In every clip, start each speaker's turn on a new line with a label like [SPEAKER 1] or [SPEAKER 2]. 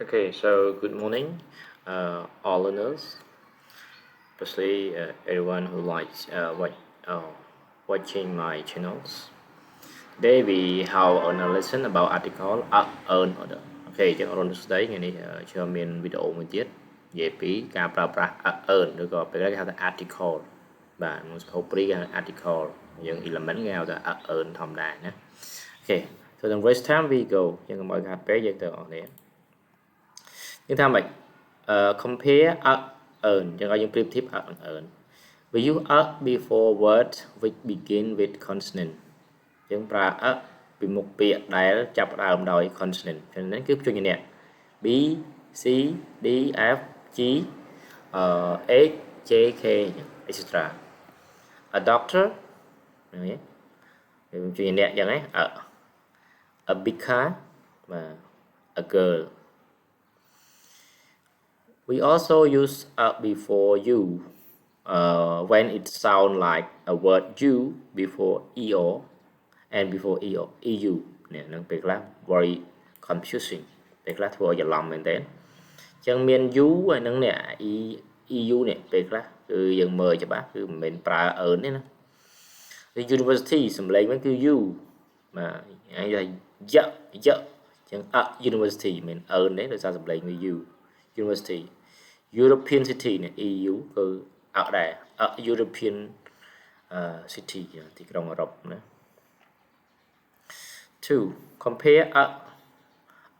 [SPEAKER 1] Okay, so good morning, all learners, especially everyone who likes watching my channels. Today we have a lesson about article earn order. Okay, chẳng ổn đấy ngày nay cho mình video một tiết về phí cả earn được gọi là cái article và một số cái article những element nào là earn thầm đài nhé. Okay, so the next time we go, những mọi cái bé dạy từ ở đây. Nhưng tham mạch compare earn chẳng có những priệp tiếp earn. We use before words which begin with consonant. Chẳng pra bị một biệt đại chập đàm đòi consonant. Cho nên cứ cho như nè B, C, D, F, G, H, J, K, etc. A doctor, cho như nè chẳng ấy, a big car và a girl. We also use before you when it sounds like a word you before eo and before eu. Nè, nó biệt là very confusing. Biệt là thua giờ lòng mình đến. Chẳng miền you hay nâng nè eu nè biệt là cứ dần mời cho bác cứ mình pra ở nè. The university sầm lấy mấy cứ you mà hay là dạ chẳng university mình ở đấy rồi sao sầm lấy với you. University European city này EU cứ ở đây ở European city thì cái đồng rộng nữa. 2. Compare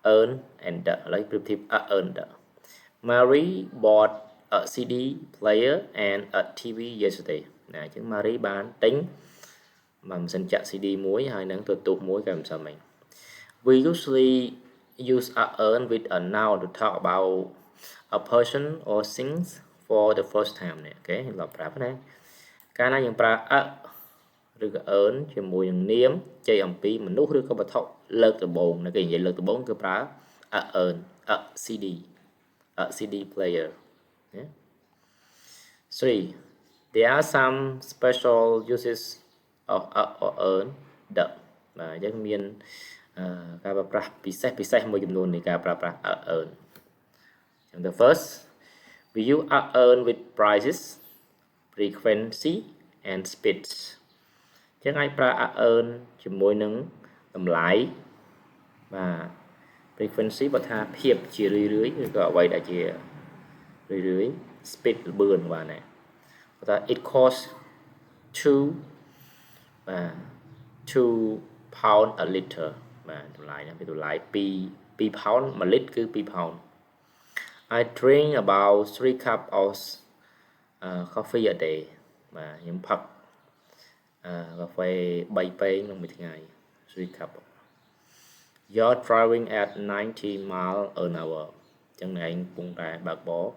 [SPEAKER 1] earn and lấy predictive earn. Mary bought a CD player and a TV yesterday. Nè chứ Mary bán tính mà mình xin chặt CD muối hay nắng tụt muối kèm sao mình. We usually use earn with a noun to talk about a person or things for the first time này. Okay, là práp này. Cái này những pra rồi cái earn cho mùi những niếm chơi âm pi mình nút được có bật thọ lợt từ bồn này cái gì lợt từ bốn cái pra earn CD CD player. Yeah. 3. There are some special uses of earn và giống miền cái pra pisah một jumlah này cái pra earn. The first, we use earn with prices, frequency, and speed. Chẳng ai pra earn chỉ môi nâng tầm lái và frequency bật tha phiệp chỉ rưỡi gọi vậy đã chỉ rưỡi speed bươn và này. It costs 2 pound a liter và tầm lái là tầm lái pi pound mà lít cứ pi pound. I drink about 3 cups of coffee a day. Và những phật cà phê 7 杯trong một ngày. 3 cups. You're driving at 90 miles an hour. Chẳng này anh cũng đã bạc bó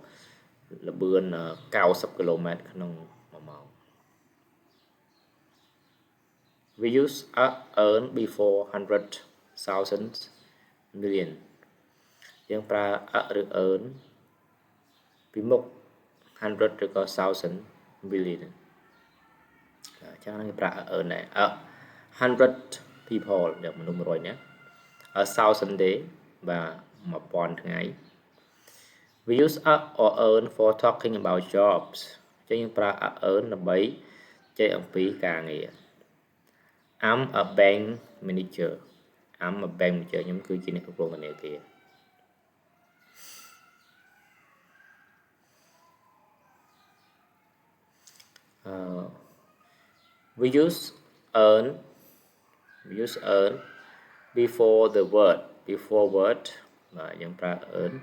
[SPEAKER 1] là bươn cao 10 km trong một màu. We use earn before 100,000 million. Yang pra được earn bị một 100 được có 1000 billion. Chắc là pra earn này 100 people được mình rồi nhé. 1000 day và 1000 ngày. We use or earn for talking about jobs. Cho những pra earn là bấy chơi ông phí cả nghề. I'm a bank manager. I'm a bank manager nhóm cứ chỉ này cũng luôn này kìa. We use earn before the word là những pra earn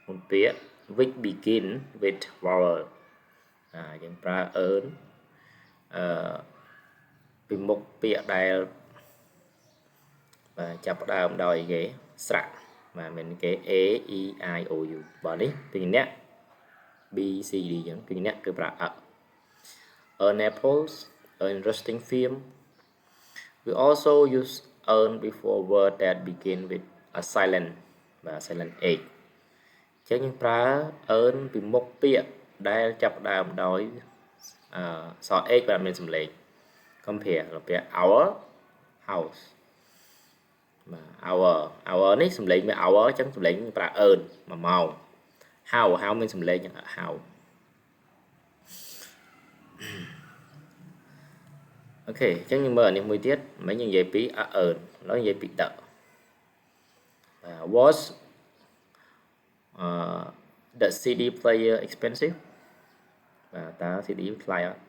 [SPEAKER 1] một tiếng which begin with vowel những pra earn vì một tiếng đại và chập đàm đòi ghế sạc mà mình cái A, E, I, O, U bỏ đi từ nét B, C, D giống từ nét cứ pra earn apples, an interesting film. We also use earn before words that begin with a silent và silent H. Chứ những pra earn vì một tiếng đại chập đàm đòi so H và mình xâm lệnh compare là our house. mà hourនេះសំឡេងវា hour អញ្ចឹងសំឡេងប្រើ earn 1 ម៉ោង how មានសំឡេងយ៉ាង how អូខេអញ្ចឹងយើងមើលអានេះមួយទៀតមិញយើងនិយាយពី earn ឥឡូវនិយាយពី the was the CD player expensive តើ CD ថ្លៃអត់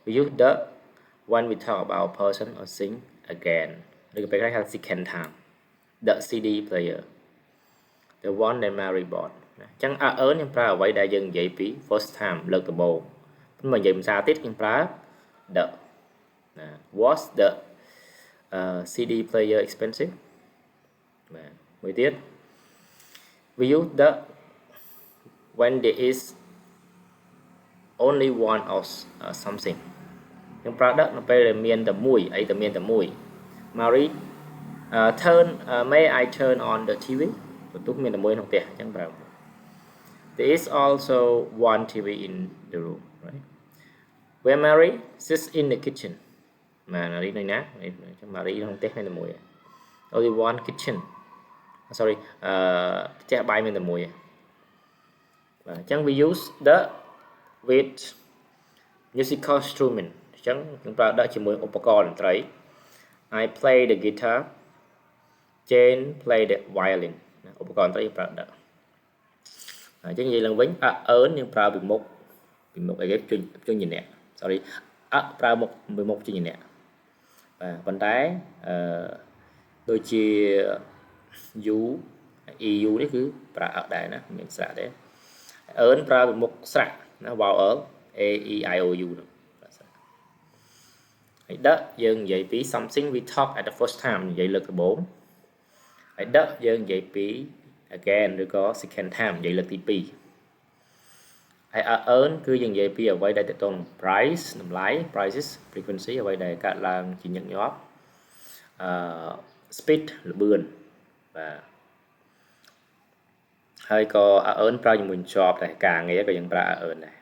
[SPEAKER 1] we use the when we talk about person or thing again ឬក៏ពេលខ្លះហៅ second time the CD player the one that Mary bought អញ្ចឹង earn យើងប្រើអ្វីដែលយើងនិយាយពី first time លើកដំបូងមិននិយាយភាសាទៀតយើងប្រើ the was the CD player expensive បាទមួយទៀត we use the when there is only one of something យើងប្រើដឹកនៅពេលដែលមានតែមួយអីតែមានតែមួយ Mary may I turn on the TV បន្ទោះមានតែមួយក្នុងផ្ទះអញ្ចឹងប្រើ there is also one TV in the room right where Mary sits in the kitchen Mary នៅណាអញ្ចឹង Mary ក្នុងផ្ទះមានតែមួយ only one kitchen sorry ផ្ទះបាយមានតែមួយបាទអញ្ចឹង we use the with musical instrument អញ្ចឹងយើងប្រើដាក់ជាមួយឧបករណ៍តន្ត្រី I play the guitar Jane play the violin ឧបករណ៍តន្ត្រីប្រើដាក់អញ្ចឹងនិយាយឡើងវិញ earn យើងប្រើពីមុខអីគេជួយញអ្នក sorry ប្រើមុខពីមុខជួយញអ្នកបាទប៉ុន្តែដូចជា u eu នេះគឺប្រើដែរណាមានស្រៈទេ earn ប្រើពីមុខស្រៈណា vowel a e i o u ហើយដឹកយើងនិយាយពី something we talk at the first time និយាយលើកដំបូងហើយដឹកយើងនិយាយពី again ឬក៏ second time និយាយលើកទី2ហើយ earn គឺយើងនិយាយពីអ្វីដែលទាក់ទង price តម្លៃ prices frequency អ្វីដែលកើតឡើងជាញឹកញាប់speed ល្បឿនបាទហើយក៏ earn ប្រើជាមួយ job ដែរការងារក៏យើងប្រើ earn ដែរ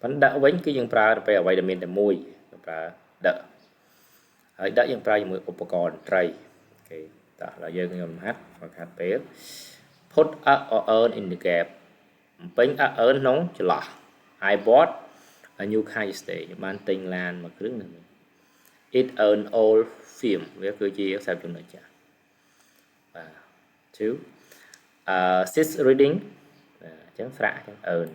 [SPEAKER 1] ប៉ុន្តែដឹកវិញគឺយើងប្រើទៅពេលអ្វីដែលមានតែមួយប្រើដឹកហើយដឹកយើងប្រើជាមួយឧបករណ៍តន្ត្រីអូខេតោះឥឡូវយើងខ្ញុំហាត់ពេល put a or earn in the gap បំពេញ a earn ក្នុងចន្លោះ I bought a new car yesterday ខ្ញុំបានទិញឡានមួយគ្រឿងហ្នឹង it earn old film វាគឺជាខ្សែភាពយន្តចាស់បាទ two sits reading អញ្ចឹងស្រៈអញ្ចឹង earn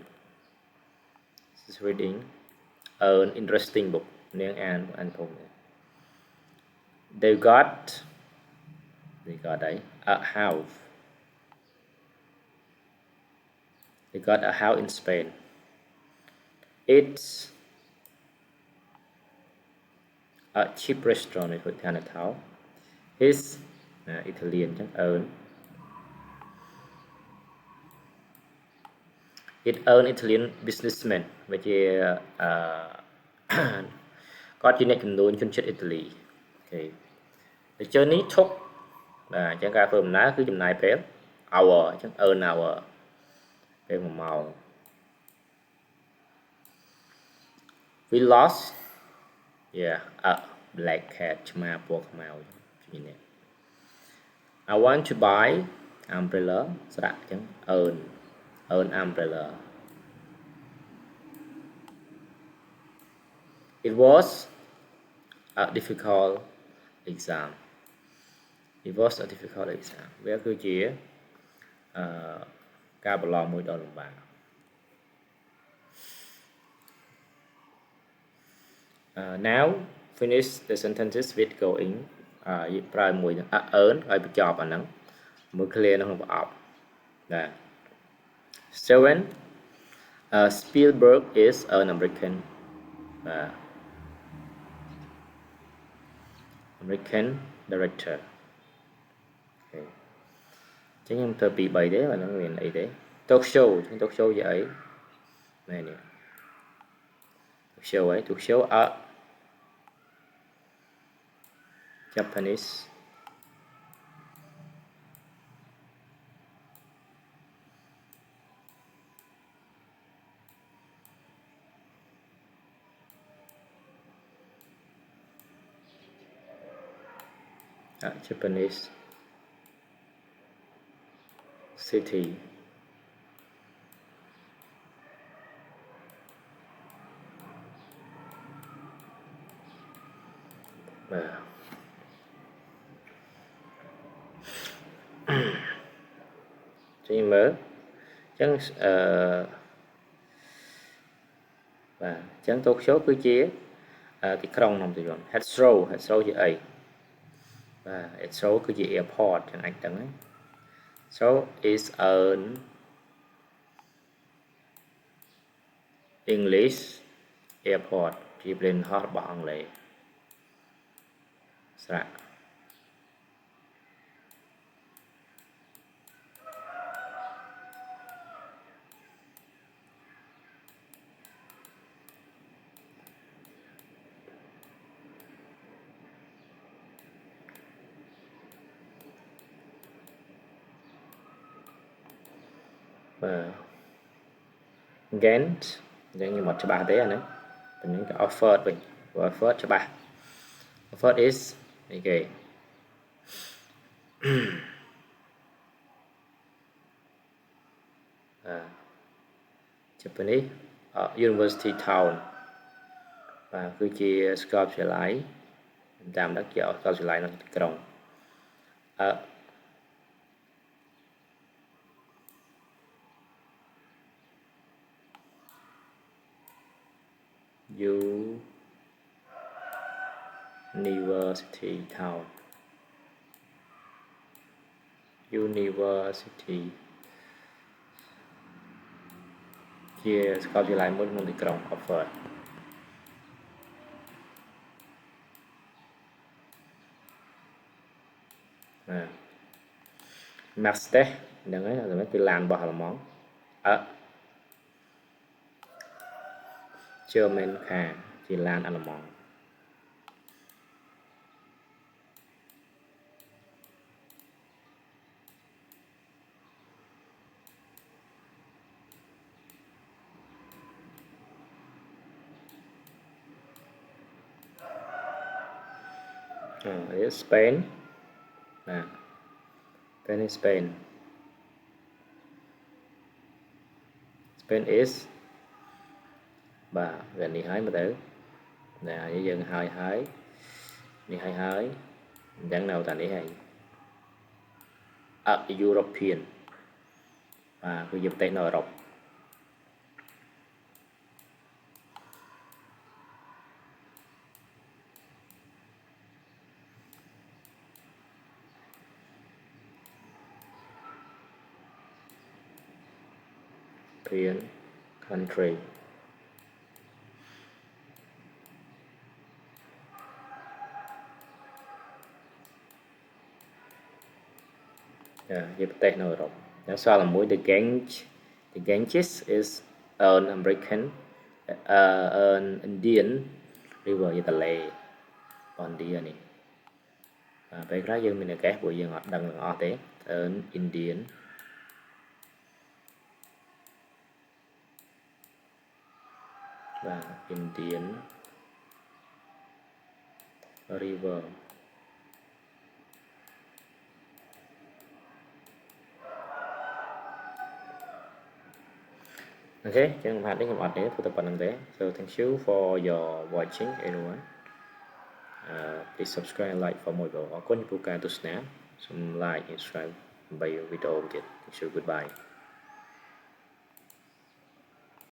[SPEAKER 1] sits reading earn interesting book នាងអានធំ they got a house they got a house in Spain it's a cheap restaurant ใน Chinatown is Italian អញ្ចឹង earn it earn Italian businessman វាជាគាត់ជាអ្នកចំនួនជនជាតិអ៊ីតាលីអូខេ The journey took បាទអញ្ចឹងការធ្វើដំណើរគឺចំណាយពេល hour អញ្ចឹង earn hour ពេល1ម៉ោង we lost a black cat ឆ្មាពណ៌ខ្មៅជំនាញ I want to buy umbrella ស្រៈអញ្ចឹង earn umbrella it was a difficult exam it was a difficult exam វាគឺជាការប្រឡងមួយដ៏លំបាកnow finish the sentences with going ប្រើមួយ earn ឲ្យបញ្ចប់អាហ្នឹងមួយ clear នៅក្នុងប្រអប់ណា seven Spielberg is an American director អូខេអញ្ចឹងខ្ញុំធ្វើពី3ទេអាហ្នឹងមានអីទេ talk show អញ្ចឹង talk show ជាអីមែនទេ talk show អី talk show a Japanese Japanese city. Chị mở chẳng và chẳng tốt số cứ chia thì không nằm thì rồi headrow gì ấy và headrow cứ gì airport chẳng anh chẳng ấy so is an English airport ពីព្រេនហោះរបស់អង់គ្លេសស្រៈបាទ Ghent អញ្ចឹងខ្ញុំអត់ច្បាស់ទេអាហ្នឹងប៉ុណ្ណឹងក៏ offered វិញ offered ច្បាស់ offered is អីគេJapanese University Town បាទគឺជាសាកលវិទ្យាល័យតាមដឹកជាសាកលវិទ្យាល័យនៅទីក្រុងUniversity Town University ជាសាកលវិទ្យាល័យមួយក្នុងទីក្រុង Oxford Master ហ្នឹងហើយតែគឺឡានរបស់អាល្លឺម៉ង់German car ជាឡានអាល្លឺម៉ង់Spain បាទ Spain is បាទវានេះហើយមើលទៅណាយើងហើយនេះហើយអញ្ចឹងនៅតែនេះហើយ European បាទគឺជាប្រទេសនៅអឺរ៉ុបEuropean country ជាប្រទេសនៅអឺរ៉ុបហើយសល់មួយ the Ganges is an American an Indian river ជាទន្លេឥណ្ឌានេះពេលខ្លះយើងមានឱកាសព្រោះយើងអត់ដឹងទាំងអស់ទេ an Indian Indian river Okay, chẳng hạn đến các bạn for tập thế. So thank you for your watching everyone. Please subscribe and like for more video. Or có những cái to snap, some like and subscribe by your video. Thank you. Goodbye.